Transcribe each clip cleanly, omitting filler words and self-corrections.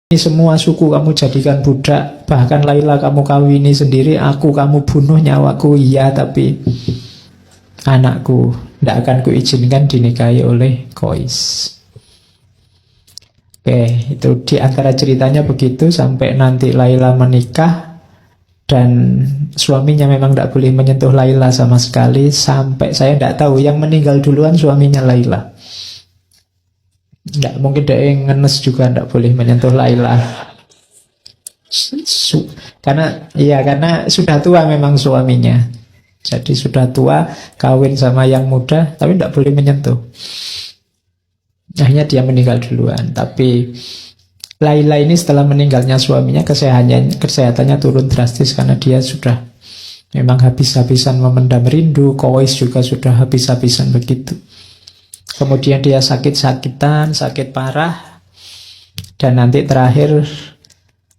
Ini semua suku kamu jadikan budak, bahkan Laila kamu kawini sendiri, aku kamu bunuh nyawaku, iya, tapi anakku tidak akan kuizinkan dinikahi oleh Qais. Oke, itu di antara ceritanya begitu sampai nanti Laila menikah dan suaminya memang tidak boleh menyentuh Laila sama sekali, sampai saya tidak tahu yang meninggal duluan suaminya Laila. Tidak mungkin dia ngenes juga tidak boleh menyentuh Laila. Karena sudah tua memang suaminya. Jadi sudah tua, kawin sama yang muda, tapi tidak boleh menyentuh. Akhirnya dia meninggal duluan. Tapi Laila ini setelah meninggalnya suaminya, kesehatannya turun drastis karena dia sudah memang habis-habisan memendam rindu. Qais juga sudah habis-habisan begitu. Kemudian dia sakit-sakitan, sakit parah. Dan nanti terakhir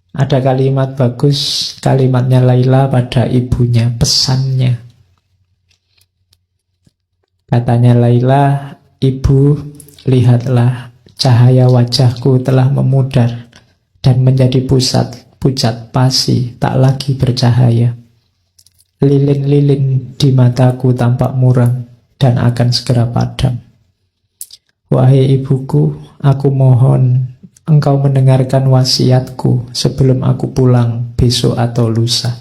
ada kalimat bagus, kalimatnya Laila pada ibunya, pesannya. Katanya Laila, ibu, lihatlah cahaya wajahku telah memudar dan menjadi pucat pasi, tak lagi bercahaya. Lilin-lilin di mataku tampak muram dan akan segera padam. Wahai ibuku, aku mohon engkau mendengarkan wasiatku sebelum aku pulang besok atau lusa.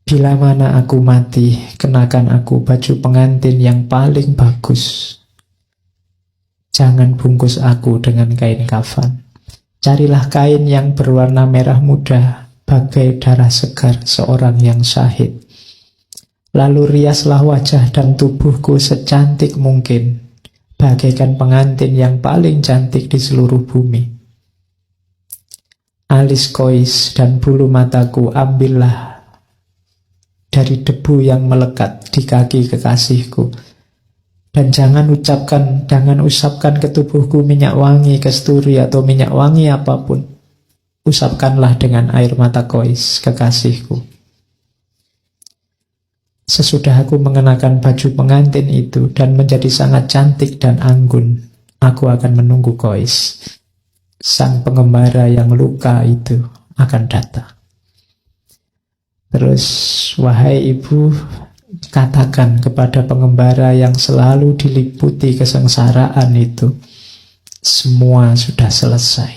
Bila mana aku mati, kenakan aku baju pengantin yang paling bagus. Jangan bungkus aku dengan kain kafan. Carilah kain yang berwarna merah muda, bagai darah segar seorang yang syahid. Lalu riaslah wajah dan tubuhku secantik mungkin, bagaikan pengantin yang paling cantik di seluruh bumi. Alis Qais dan bulu mataku ambillah dari debu yang melekat di kaki kekasihku. Dan jangan usapkan ke tubuhku minyak wangi kasturi atau minyak wangi apapun. Usapkanlah dengan air mata Qais, kekasihku. Sesudah aku mengenakan baju pengantin itu dan menjadi sangat cantik dan anggun, aku akan menunggu Qais. Sang pengembara yang luka itu akan datang. Terus, wahai ibu, katakan kepada pengembara yang selalu diliputi kesengsaraan itu, semua sudah selesai.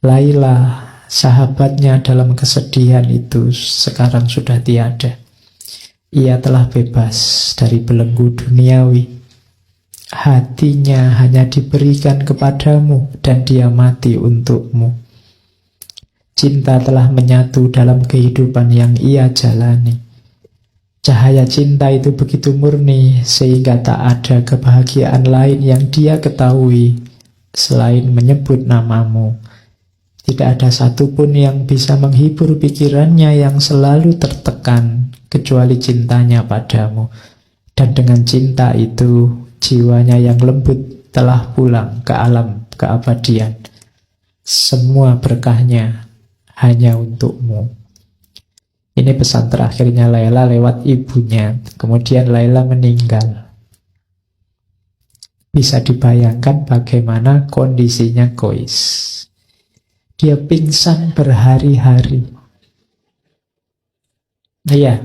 Laila, sahabatnya dalam kesedihan itu, sekarang sudah tiada. Ia telah bebas dari belenggu duniawi. Hatinya hanya diberikan kepadamu dan dia mati untukmu. Cinta telah menyatu dalam kehidupan yang ia jalani. Cahaya cinta itu begitu murni sehingga tak ada kebahagiaan lain yang dia ketahui selain menyebut namamu. Tidak ada satupun yang bisa menghibur pikirannya yang selalu tertekan kecuali cintanya padamu. Dan dengan cinta itu jiwanya yang lembut telah pulang ke alam keabadian. Semua berkahnya hanya untukmu. Ini pesan terakhirnya Laila lewat ibunya. Kemudian Laila meninggal. Bisa dibayangkan bagaimana kondisinya Qais. Dia pingsan berhari-hari. Iya,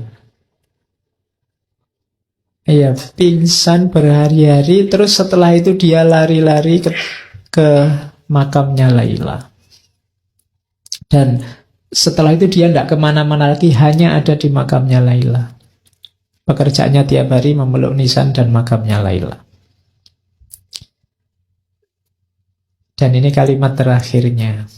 pingsan berhari-hari. Terus setelah itu dia lari-lari ke makamnya Laila. Dan setelah itu dia tidak kemana-mana lagi, hanya ada di makamnya Laila. Pekerjaannya tiap hari memeluk nisan dan makamnya Laila. Dan ini kalimat terakhirnya.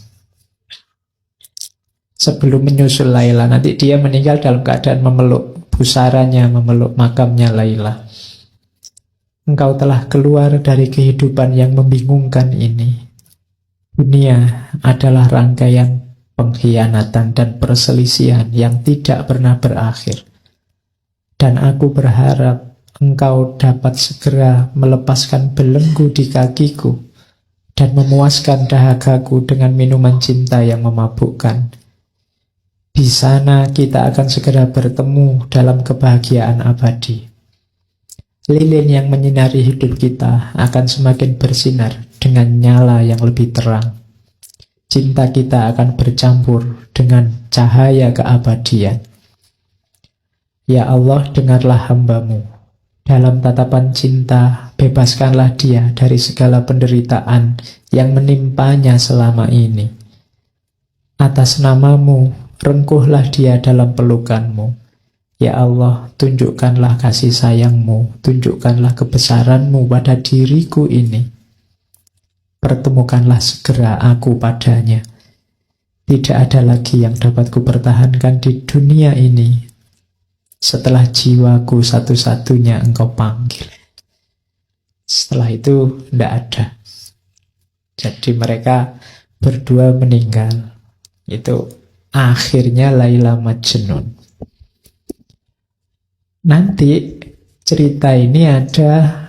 Sebelum menyusul Laila, nanti dia meninggal dalam keadaan memeluk pusaranya, memeluk makamnya Laila. Engkau telah keluar dari kehidupan yang membingungkan ini. Dunia adalah rangkaian pengkhianatan dan perselisihan yang tidak pernah berakhir. Dan aku berharap engkau dapat segera melepaskan belenggu di kakiku dan memuaskan dahagaku dengan minuman cinta yang memabukkan. Di sana kita akan segera bertemu dalam kebahagiaan abadi. Lilin yang menyinari hidup kita akan semakin bersinar dengan nyala yang lebih terang. cinta kita akan bercampur dengan cahaya keabadian. Ya Allah, dengarlah hamba-Mu. Dalam tatapan cinta, bebaskanlah dia dari segala penderitaan yang menimpanya selama ini. Atas nama-Mu, rengkuhlah dia dalam pelukan-Mu. Ya Allah, tunjukkanlah kasih sayang-Mu, tunjukkanlah kebesaran-Mu pada diriku ini. Pertemukanlah segera aku padanya. Tidak ada lagi yang dapat kupertahankan di dunia ini setelah jiwaku satu-satunya Engkau panggil. Setelah itu tidak ada. Jadi mereka berdua meninggal. Itu akhirnya Laila Majnun. Nanti cerita ini ada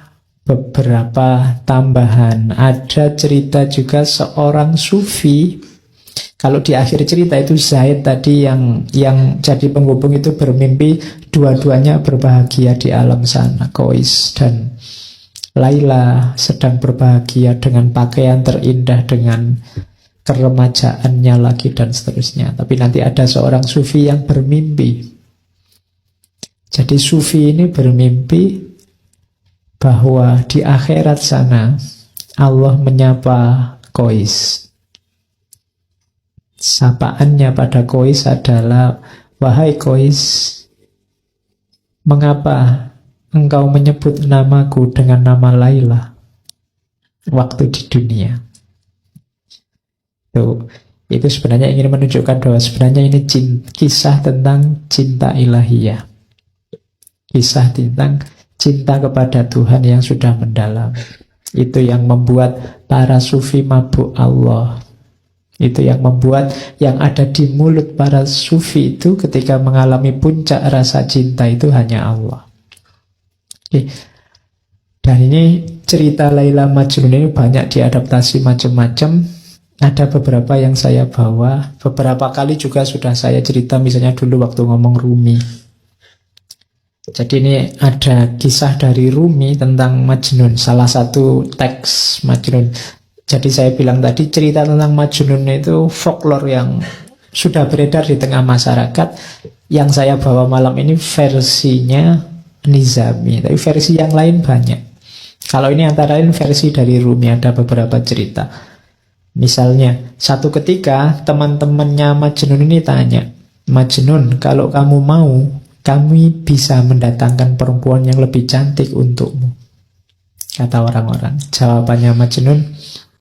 beberapa tambahan. Ada cerita juga seorang sufi. Kalau di akhir cerita itu Zaid tadi yang jadi penghubung itu bermimpi dua-duanya berbahagia di alam sana. Qais dan Laila sedang berbahagia dengan pakaian terindah, dengan keremajaannya lagi dan seterusnya. Tapi nanti ada seorang sufi yang bermimpi. Jadi sufi ini bermimpi bahwa di akhirat sana Allah menyapa Qais. Sapaannya pada Qais adalah, wahai Qais, mengapa engkau menyebut namaku dengan nama Laila waktu di dunia? Itu sebenarnya ingin menunjukkan bahwa sebenarnya ini kisah tentang cinta ilahiyah. Kisah tentang cinta kepada Tuhan yang sudah mendalam. Itu yang membuat para sufi mabuk Allah. Itu yang membuat yang ada di mulut para sufi itu ketika mengalami puncak rasa cinta itu hanya Allah. Oke. Dan ini cerita Laila Majnun ini banyak diadaptasi macam-macam. Ada beberapa yang saya bawa. Beberapa kali juga sudah saya cerita, misalnya dulu waktu ngomong Rumi. Jadi ini ada kisah dari Rumi tentang Majnun, salah satu teks Majnun. Jadi saya bilang tadi cerita tentang Majnun itu folklore yang sudah beredar di tengah masyarakat. Yang saya bawa malam ini versinya Nizami, tapi versi yang lain banyak. Kalau ini antara lain versi dari Rumi, ada beberapa cerita. Misalnya, satu ketika teman-temannya Majnun ini tanya, Majnun, kalau kamu mau, kami bisa mendatangkan perempuan yang lebih cantik untukmu. Kata orang-orang. Jawabannya Majnun,